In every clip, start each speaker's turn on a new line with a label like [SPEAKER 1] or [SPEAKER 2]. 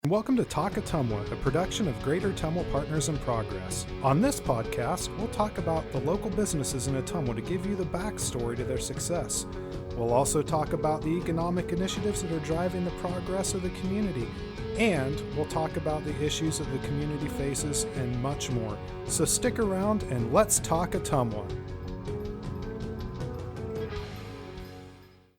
[SPEAKER 1] Welcome to Talk Ottumwa, a production of Greater Ottumwa Partners in Progress. On this podcast, we'll talk about the local businesses in Ottumwa to give you the backstory to their success. We'll also talk about the economic initiatives that are driving the progress of the community, and we'll talk about the issues that the community faces and much more. So stick around and let's talk Ottumwa.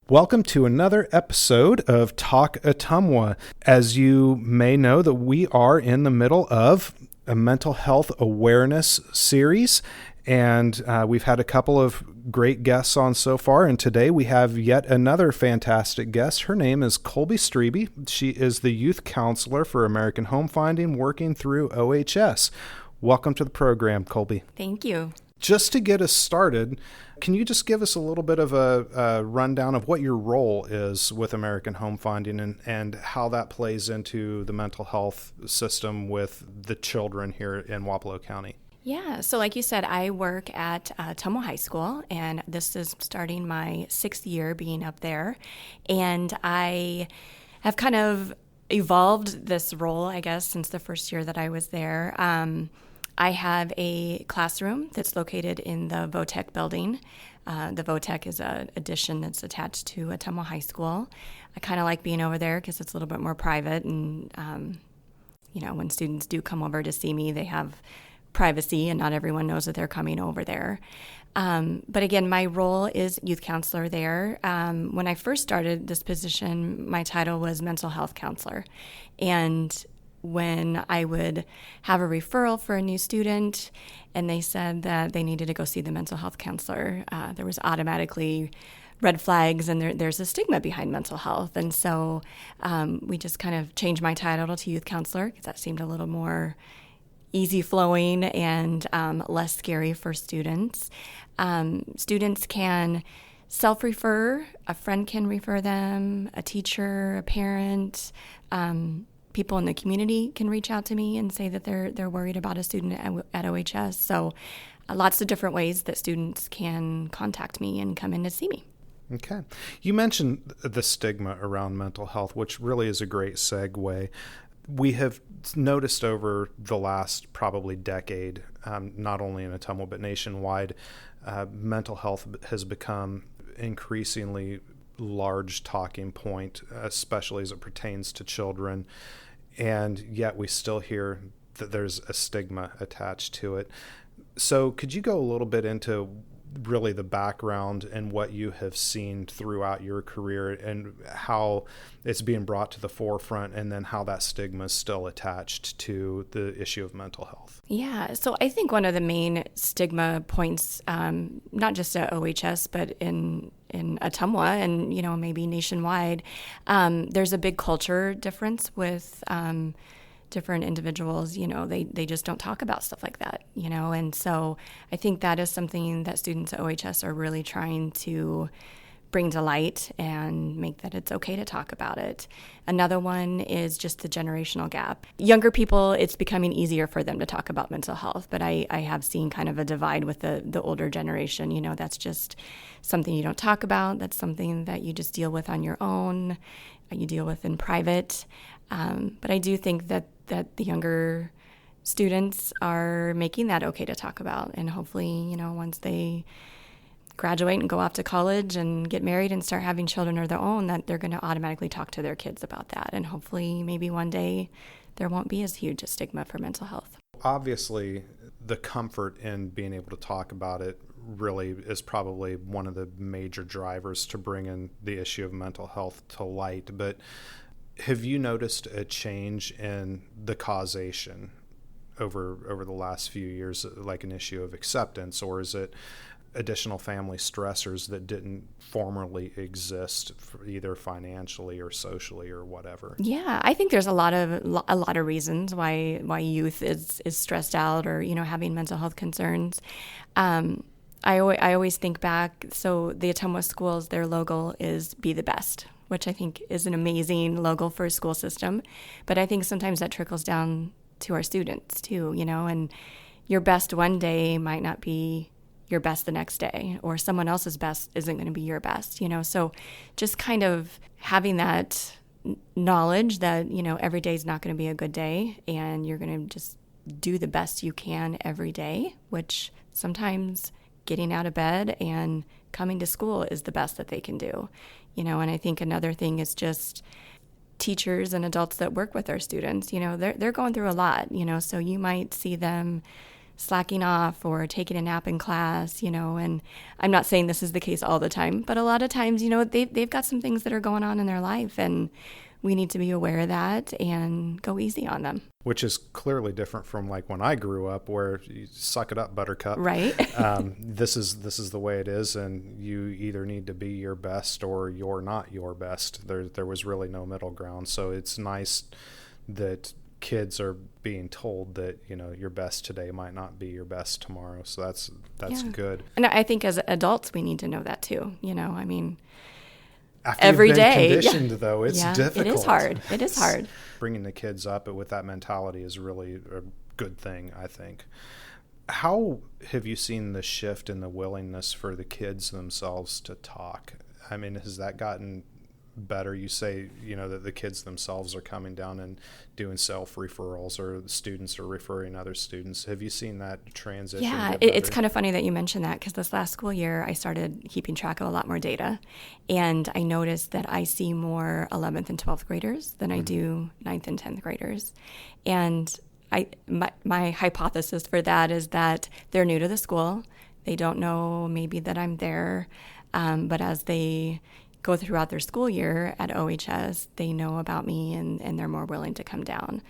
[SPEAKER 1] Welcome to another episode of Talk Ottumwa. As you may know, that we are in the middle of a mental health awareness series, and we've had a couple of great guests on so far, and today we have yet another fantastic guest. Her name is Kolby Streeby. She is the youth counselor for American Home Finding, working through OHS. Welcome to the program, Kolby.
[SPEAKER 2] Thank you.
[SPEAKER 1] Just to get us started, can you just give us a little bit of a rundown of what your role is with American Home Finding and how that plays into the mental health system with the children here in Wapello County?
[SPEAKER 2] Yeah, so like you said, I work at Ottumwa High School, and this is starting my 6th year being up there. And I have kind of evolved this role, I guess, since the first year that I was there. I have a classroom that's located in the VOTEC building. The VOTEC is an addition that's attached to Ottumwa High School. I kind of like being over there because it's a little bit more private, and when students do come over to see me, they have privacy, and not everyone knows that they're coming over there. But again, my role is youth counselor there. When I first started this position, my title was mental health counselor, and when I would have a referral for a new student and they said that they needed to go see the mental health counselor, there was automatically red flags, and there's a stigma behind mental health. And so we just kind of changed my title to youth counselor because that seemed a little more easy flowing and less scary for students. Students can self-refer, a friend can refer them, a teacher, a parent, people in the community can reach out to me and say that they're worried about a student at OHS. So lots of different ways that students can contact me and come in to see me.
[SPEAKER 1] Okay. You mentioned the stigma around mental health, which really is a great segue. We have noticed over the last probably decade, not only in Ottumwa but nationwide, mental health has become increasingly large talking point, especially as it pertains to children, and yet we still hear that there's a stigma attached to it. So could you go a little bit into really the background and what you have seen throughout your career and how it's being brought to the forefront, and then how that stigma is still attached to the issue of mental health?
[SPEAKER 2] Yeah, so I think one of the main stigma points, not just at OHS, but in Ottumwa and, maybe nationwide, there's a big culture difference with different individuals. They just don't talk about stuff like that, and so I think that is something that students at OHS are really trying to bring to light and make that it's okay to talk about it. Another one is just the generational gap. Younger people, it's becoming easier for them to talk about mental health, but I have seen kind of a divide with the older generation. That's just something you don't talk about. That's something that you just deal with on your own, you deal with in private. But I do think that the younger students are making that okay to talk about, and hopefully, once they graduate and go off to college and get married and start having children of their own, that they're going to automatically talk to their kids about that. And hopefully maybe one day there won't be as huge a stigma for mental health.
[SPEAKER 1] Obviously, the comfort in being able to talk about it really is probably one of the major drivers to bring in the issue of mental health to light. But have you noticed a change in the causation over the last few years, like an issue of acceptance, or is it additional family stressors that didn't formerly exist, for either financially or socially or whatever?
[SPEAKER 2] Yeah, I think there's a lot of reasons why youth is stressed out or having mental health concerns. I always think back. So the Ottumwa schools, their logo is "Be the Best," which I think is an amazing logo for a school system. But I think sometimes that trickles down to our students too. And your best one day might not be your best the next day, or someone else's best isn't going to be your best, So just kind of having that knowledge that, every day is not going to be a good day, and you're going to just do the best you can every day, which sometimes getting out of bed and coming to school is the best that they can do. And I think another thing is just teachers and adults that work with our students, they're going through a lot, so you might see them slacking off or taking a nap in class, and I'm not saying this is the case all the time, but a lot of times, they've got some things that are going on in their life, and we need to be aware of that and go easy on them.
[SPEAKER 1] Which is clearly different from like when I grew up, where you suck it up, buttercup.
[SPEAKER 2] Right.
[SPEAKER 1] This is the way it is, and you either need to be your best or you're not your best. There was really no middle ground. So it's nice that kids are being told that your best today might not be your best tomorrow. So that's good.
[SPEAKER 2] And I think as adults we need to know that too. I mean,
[SPEAKER 1] after
[SPEAKER 2] every
[SPEAKER 1] you've been
[SPEAKER 2] day.
[SPEAKER 1] conditioned, though, it's difficult.
[SPEAKER 2] It is hard. It is hard.
[SPEAKER 1] Bringing the kids up with that mentality is really a good thing, I think. How have you seen the shift in the willingness for the kids themselves to talk? I mean, has that gotten better? You say, that the kids themselves are coming down and doing self-referrals, or the students are referring other students. Have you seen that transition?
[SPEAKER 2] Yeah, it's kind of funny that you mentioned that, because this last school year I started keeping track of a lot more data, and I noticed that I see more 11th and 12th graders than I do 9th and 10th graders. And my hypothesis for that is that they're new to the school. They don't know maybe that I'm there, but as they go throughout their school year at OHS, they know about me, and they're more willing to come down.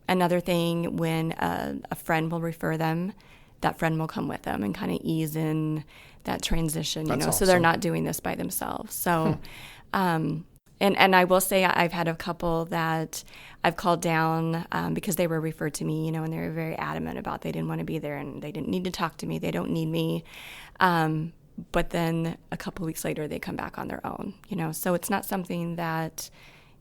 [SPEAKER 2] Another thing, when a friend will refer them, that friend will come with them and kind of ease in that transition,
[SPEAKER 1] That's awesome.
[SPEAKER 2] So they're not doing this by themselves. So, and I will say I've had a couple that I've called down because they were referred to me, and they were very adamant about they didn't want to be there and they didn't need to talk to me. They don't need me. But then a couple of weeks later, they come back on their own, So it's not something that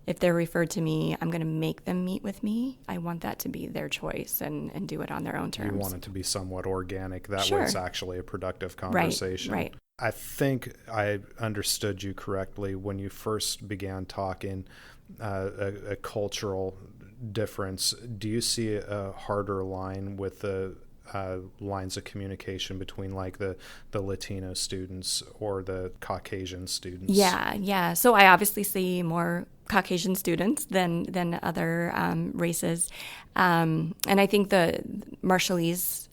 [SPEAKER 2] if they're referred to me, I'm going to make them meet with me. I want that to be their choice and do it on their own terms.
[SPEAKER 1] You want it to be somewhat organic. That
[SPEAKER 2] Sure.
[SPEAKER 1] way it's actually a productive conversation.
[SPEAKER 2] Right.
[SPEAKER 1] I think I understood you correctly when you first began talking a cultural difference. Do you see a harder line with the lines of communication between like the Latino students or the Caucasian students?
[SPEAKER 2] Yeah. So I obviously see more Caucasian students than other races. And I think the Marshallese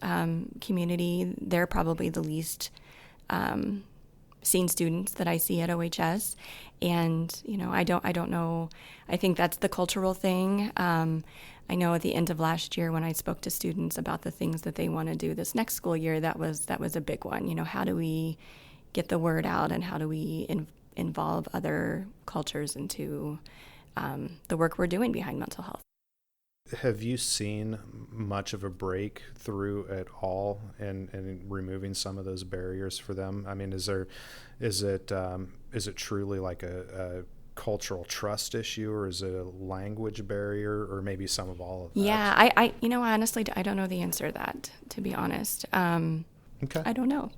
[SPEAKER 2] community, they're probably the least seen students that I see at OHS. And, I don't know. I think that's the cultural thing. I know at the end of last year when I spoke to students about the things that they want to do this next school year, that was a big one. How do we get the word out, and how do we involve other cultures into the work we're doing behind mental health?
[SPEAKER 1] Have you seen much of a breakthrough at all in removing some of those barriers for them? I mean, is it truly like a cultural trust issue, or is it a language barrier, or maybe some of all of that?
[SPEAKER 2] Yeah, I honestly, I don't know the answer to that, to be honest.
[SPEAKER 1] Okay.
[SPEAKER 2] I don't know.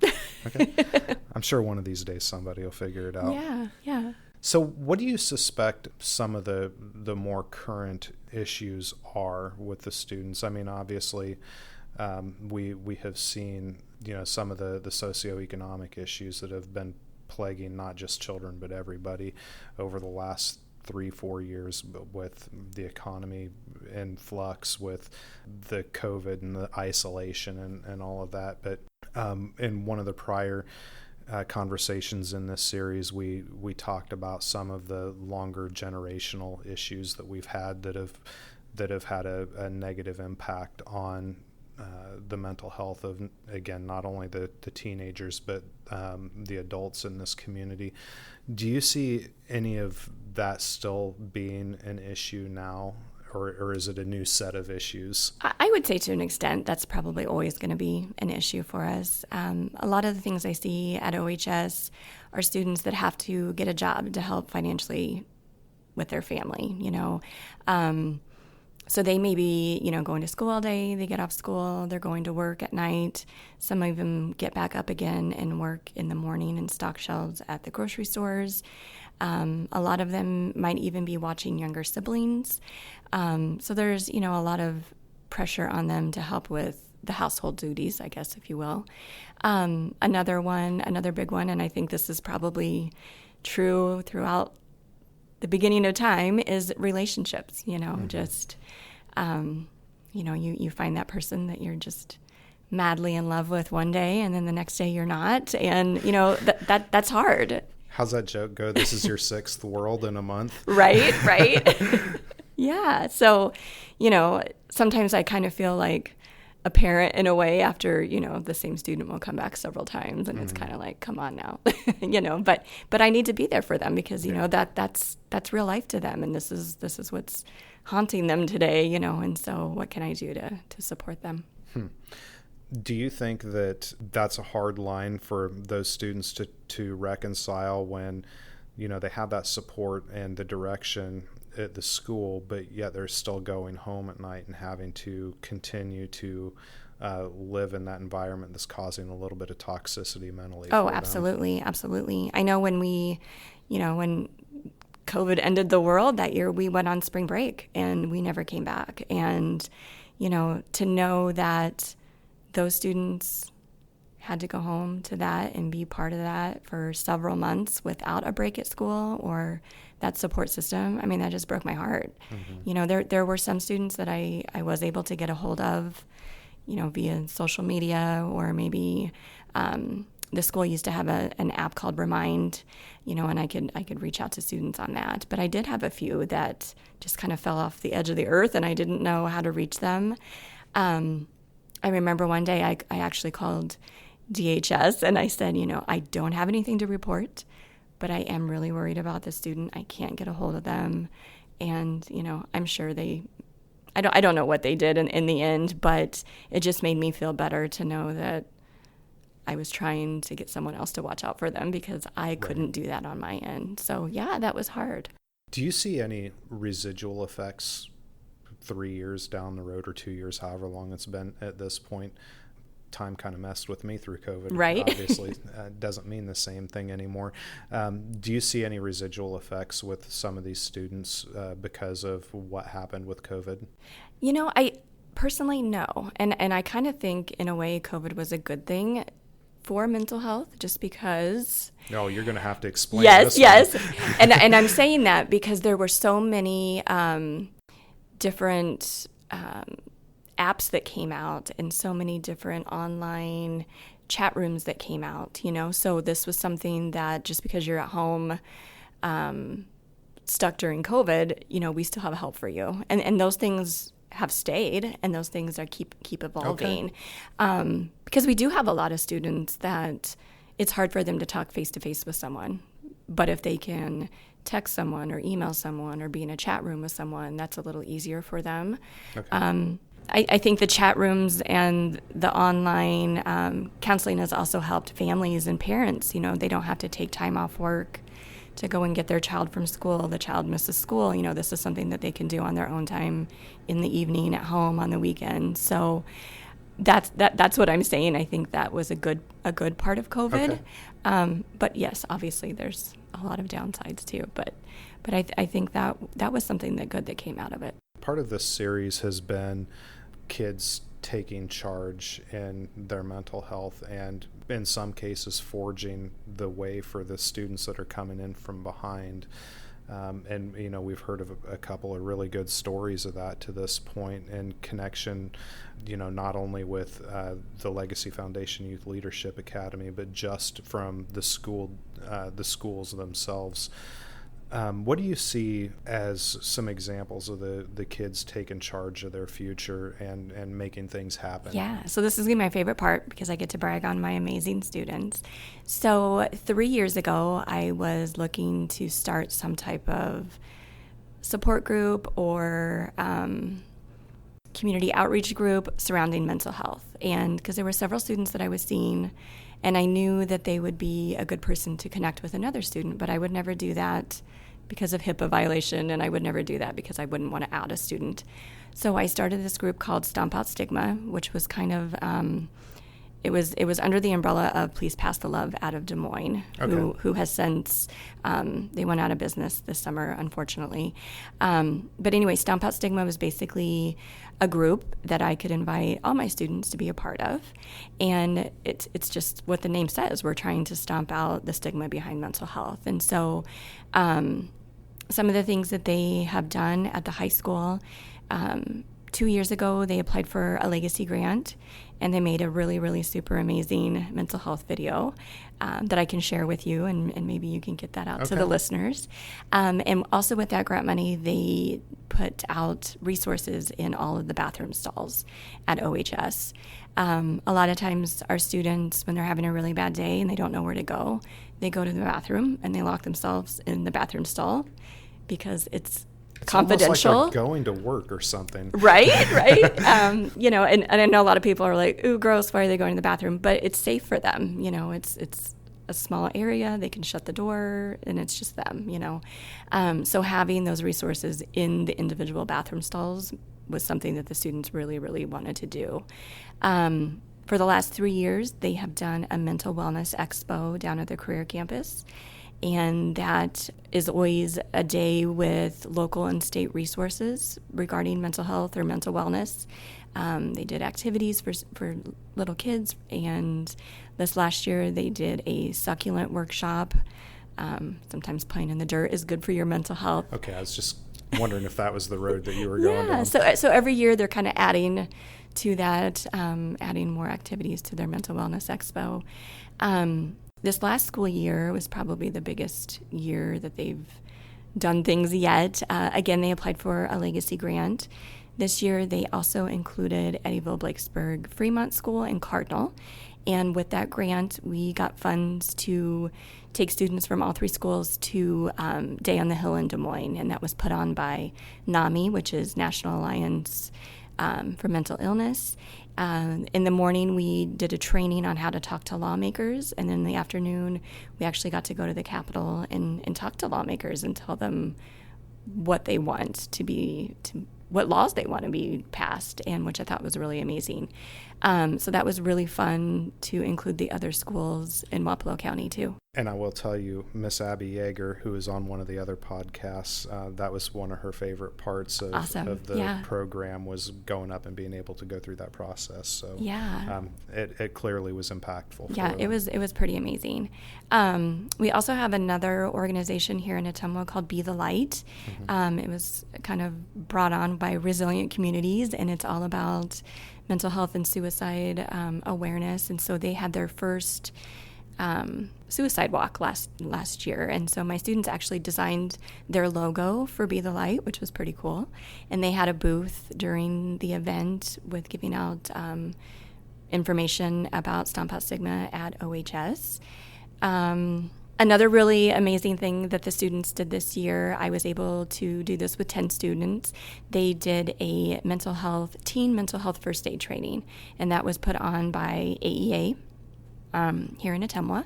[SPEAKER 1] Okay. I'm sure one of these days somebody will figure it out.
[SPEAKER 2] Yeah.
[SPEAKER 1] So what do you suspect some of the more current issues are with the students? I mean, obviously, we have seen, some of the socioeconomic issues that have been plaguing not just children but everybody over the last 3-4 years, with the economy in flux, with the COVID and the isolation and all of that. But in one of the prior conversations in this series, we talked about some of the longer generational issues that we've had that have had a negative impact on the mental health of, again, not only the teenagers but the adults in this community. Do you see any of that still being an issue now, or is it a new set of issues?
[SPEAKER 2] I would say to an extent that's probably always going to be an issue for us. A lot of the things I see at OHS are students that have to get a job to help financially with their family. So they may be, going to school all day, they get off school, they're going to work at night. Some of them get back up again and work in the morning and stock shelves at the grocery stores. A lot of them might even be watching younger siblings. So there's, a lot of pressure on them to help with the household duties, I guess, if you will. Another big one, and I think this is probably true throughout the beginning of time, is relationships, just, you find that person that you're just madly in love with one day, and then the next day you're not. And, that's hard.
[SPEAKER 1] How's that joke go? This is your sixth world in a month.
[SPEAKER 2] Right. Yeah. So, sometimes I kind of feel like a parent in a way after, the same student will come back several times, and it's kind of like, come on now, but I need to be there for them because, that's real life to them. And this is what's haunting them today, and so what can I do to support them?
[SPEAKER 1] Do you think that that's a hard line for those students to reconcile when, they have that support and the direction at the school, but yet they're still going home at night and having to continue to live in that environment that's causing a little bit of toxicity mentally?
[SPEAKER 2] Oh, absolutely. Absolutely. I know when when COVID ended the world that year, we went on spring break and we never came back. And, to know that those students had to go home to that and be part of that for several months without a break at school or that support system, I mean, that just broke my heart. There were some students that I was able to get a hold of, via social media, or maybe the school used to have an app called Remind, and I could reach out to students on that. But I did have a few that just kind of fell off the edge of the earth, and I didn't know how to reach them. I remember one day I actually called DHS and I said, I don't have anything to report, but I am really worried about the student. I can't get a hold of them. And, I'm sure I don't know what they did in the end, but it just made me feel better to know that I was trying to get someone else to watch out for them because I couldn't do that on my end. So yeah, that was hard.
[SPEAKER 1] Do you see any residual effects 3 years down the road or 2 years, however long it's been at this point? Time kind of messed with me through COVID.
[SPEAKER 2] Right.
[SPEAKER 1] Obviously, doesn't mean the same thing anymore. Do you see any residual effects with some of these students because of what happened with COVID?
[SPEAKER 2] I personally no. And I kind of think in a way COVID was a good thing for mental health just because...
[SPEAKER 1] No, you're going to have to explain this.
[SPEAKER 2] Yes. And I'm saying that because there were so many different apps that came out and so many different online chat rooms that came out, so this was something that just because you're at home stuck during COVID, we still have help for you. And those things have stayed and those things are keep evolving. Okay. Because we do have a lot of students that it's hard for them to talk face to face with someone, but if they can text someone or email someone or be in a chat room with someone, that's a little easier for them. Okay. I think the chat rooms and the online counseling has also helped families and parents. They don't have to take time off work to go and get their child from school. The child misses school. This is something that they can do on their own time in the evening, at home, on the weekend. So that's what I'm saying. I think that was a good part of COVID. Okay. But yes, obviously there's a lot of downsides too. But I think that was something that came out of it.
[SPEAKER 1] Part of this series has been kids taking charge in their mental health and in some cases forging the way for the students that are coming in from behind. And we've heard of a couple of really good stories of that to this point in connection, not only with the Legacy Foundation Youth Leadership Academy, but just from the schools themselves. What do you see as some examples of the kids taking charge of their future and making things happen?
[SPEAKER 2] Yeah, so this is going to be my favorite part because I get to brag on my amazing students. So 3 years ago, I was looking to start some type of support group or community outreach group surrounding mental health. And because there were several students that I was seeing, and I knew that they would be a good person to connect with another student, but I would never do that because of HIPAA violation, and I would never do that because I wouldn't want to out a student. So I started this group called Stomp Out Stigma, which was kind of it was under the umbrella of Please Pass the Love out of Des Moines, who has since they went out of business this summer, unfortunately. But anyway, Stomp Out Stigma was basically a group that I could invite all my students to be a part of, and it's just what the name says. We're trying to stomp out the stigma behind mental health, and so some of the things that they have done at the high school. 2 years ago, they applied for a legacy grant, and they made a really, really super amazing mental health video that I can share with you, and maybe you can get that out to the listeners. And also with that grant money, they put out resources in all of the bathroom stalls at OHS. A lot of times our students, when they're having a really bad day and they don't know where to go, they go to the bathroom and they lock themselves in the bathroom stall because it's confidential.
[SPEAKER 1] Almost like they're going to work or something.
[SPEAKER 2] Right. And I know a lot of people are like, ooh, gross, why are they going to the bathroom? But it's safe for them. It's a small area. They can shut the door, and it's just them, So having those resources in the individual bathroom stalls was something that the students really, really wanted to do. For the last 3 years, they have done a mental wellness expo down at the career campus. And that is always a day with local and state resources regarding mental health or mental wellness. They did activities for little kids, and this last year they did a succulent workshop. Sometimes playing in the dirt is good for your mental health.
[SPEAKER 1] Okay, I was just wondering if that was the road that you were going down.
[SPEAKER 2] So every year they're kind of adding to that, adding more activities to their mental wellness expo. This last school year was probably the biggest year that they've done things yet. Again, they applied for a legacy grant. This year, they also included Eddyville, Blakesburg, Fremont School, and Cardinal. And with that grant, we got funds to take students from all three schools to Day on the Hill in Des Moines. And that was put on by NAMI, which is National Alliance for Mental Illness. In the morning, we did a training on how to talk to lawmakers, and then in the afternoon, we actually got to go to the Capitol and talk to lawmakers and tell them what they want what laws they want to be passed, and which I thought was really amazing. So that was really fun to include the other schools in Wapello County too.
[SPEAKER 1] And I will tell you, Miss Abby Yeager, who is on one of the other podcasts, that was one of her favorite parts of the program, was going up and being able to go through that process. So it clearly was impactful.
[SPEAKER 2] Yeah, it was pretty amazing. We also have another organization here in Ottumwa called Be the Light. Mm-hmm. It was kind of brought on by Resilient Communities, and it's all about mental health and suicide awareness. And so they had their first suicide walk last year, and so my students actually designed their logo for Be the Light, which was pretty cool. And they had a booth during the event with giving out information about Stomp Out Stigma at OHS. Another really amazing thing that the students did this year, I was able to do this with 10 students. They did a teen mental health first aid training, and that was put on by AEA here in Ottumwa.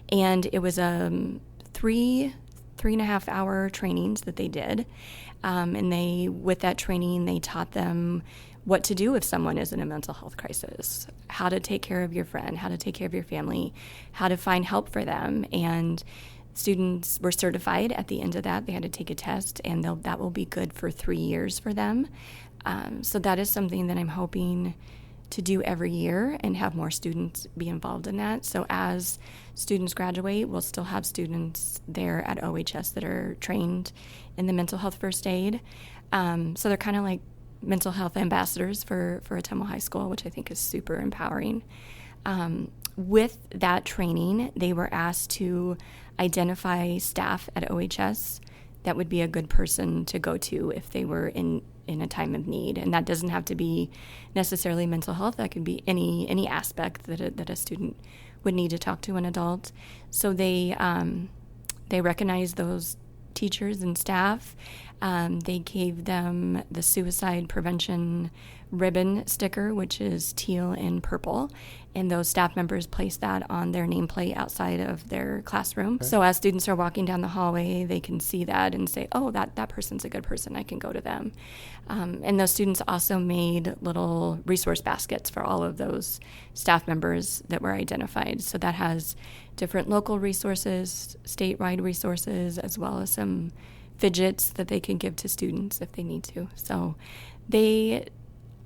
[SPEAKER 2] And it was 3.5 hour trainings that they did. And with that training, they taught them what to do if someone is in a mental health crisis, how to take care of your friend, how to take care of your family, how to find help for them. And students were certified at the end of that. They had to take a test, and that will be good for 3 years for them. So that is something that I'm hoping to do every year and have more students be involved in that. So as students graduate, we'll still have students there at OHS that are trained in the mental health first aid. So they're kind of like mental health ambassadors for Ottumwa High School, which I think is super empowering. With that training, they were asked to identify staff at OHS that would be a good person to go to if they were in a time of need. And that doesn't have to be necessarily mental health. That could be any aspect that a student would need to talk to an adult. So they recognize those teachers and staff. They gave them the suicide prevention ribbon sticker, which is teal and purple. And those staff members place that on their nameplate outside of their classroom. Okay. So as students are walking down the hallway, they can see that and say, oh, that person's a good person. I can go to them. And those students also made little resource baskets for all of those staff members that were identified. So that has different local resources, statewide resources, as well as some fidgets that they can give to students if they need to. So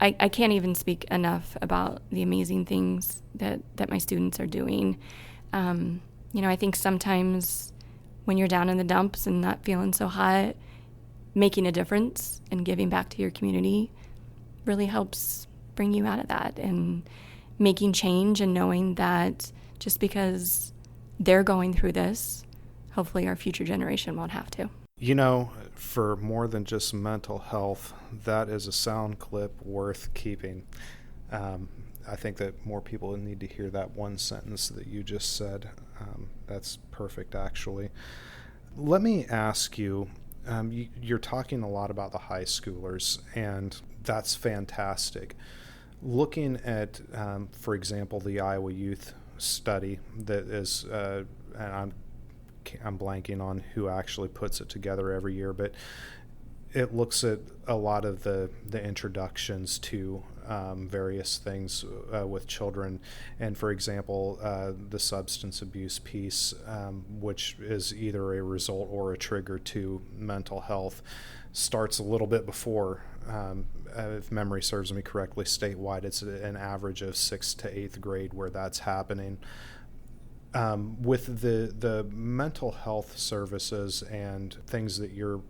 [SPEAKER 2] I can't even speak enough about the amazing things that my students are doing. I think sometimes when you're down in the dumps and not feeling so hot, making a difference and giving back to your community really helps bring you out of that, and making change and knowing that just because they're going through this, hopefully our future generation won't have to.
[SPEAKER 1] For more than just mental health, that is a sound clip worth keeping. I think that more people need to hear that one sentence that you just said. That's perfect, actually. Let me ask you, you're talking a lot about the high schoolers, and that's fantastic. Looking at, for example, the Iowa Youth Study that is, and I'm blanking on who actually puts it together every year, but it looks at a lot of the introductions to various things with children. And for example, the substance abuse piece, which is either a result or a trigger to mental health, starts a little bit before, if memory serves me correctly, statewide, it's an average of 6th to 8th grade where that's happening. With the mental health services and things that you're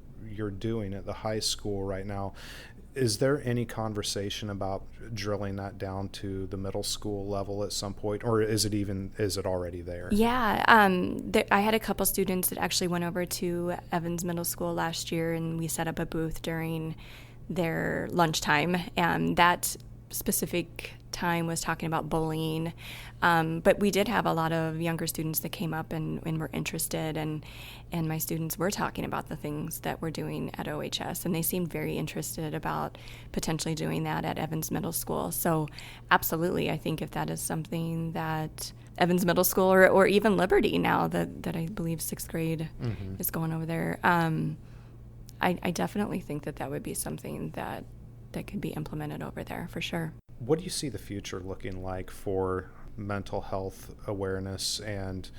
[SPEAKER 1] doing at the high school right now, is there any conversation about drilling that down to the middle school level at some point, or is it already there?
[SPEAKER 2] Yeah, I had a couple students that actually went over to Evans Middle School last year, and we set up a booth during their lunchtime, and that specific time was talking about bullying, but we did have a lot of younger students that came up and were interested, and my students were talking about the things that we're doing at OHS, and they seemed very interested about potentially doing that at Evans Middle School. So absolutely, I think if that is something that Evans Middle School or even Liberty now that I believe 6th grade is going over there, I definitely think that would be something that could be implemented over there for sure.
[SPEAKER 1] What do you see the future looking like for mental health awareness and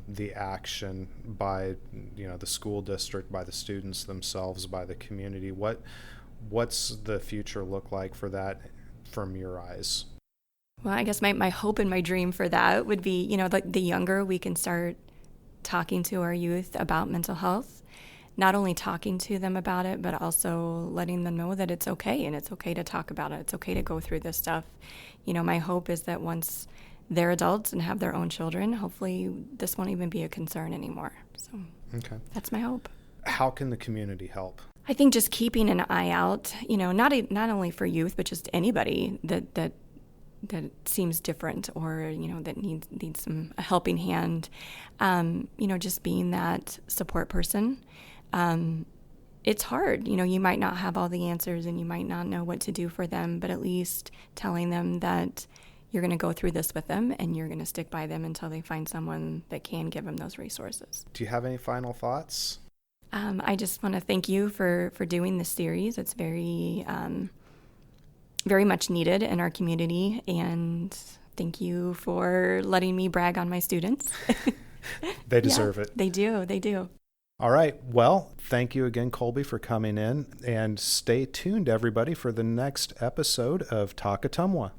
[SPEAKER 1] the action by the school district, by the students themselves, by the community? What's the future look like for that from your eyes?
[SPEAKER 2] Well, I guess my hope and my dream for that would be, the younger we can start talking to our youth about mental health, not only talking to them about it, but also letting them know that it's okay, and it's okay to talk about it. It's okay to go through this stuff. My hope is that once they're adults and have their own children, hopefully this won't even be a concern anymore. So That's my hope.
[SPEAKER 1] How can the community help?
[SPEAKER 2] I think just keeping an eye out, not only for youth, but just anybody that seems different or, that needs a helping hand, just being that support person. It's hard. You might not have all the answers and you might not know what to do for them, but at least telling them that you're going to go through this with them and you're going to stick by them until they find someone that can give them those resources.
[SPEAKER 1] Do you have any final thoughts?
[SPEAKER 2] I just want to thank you for doing this series. It's very, very much needed in our community, and thank you for letting me brag on my students.
[SPEAKER 1] They deserve it.
[SPEAKER 2] They do.
[SPEAKER 1] All right. Well, thank you again, Kolby, for coming in, and stay tuned, everybody, for the next episode of Talk Ottumwa.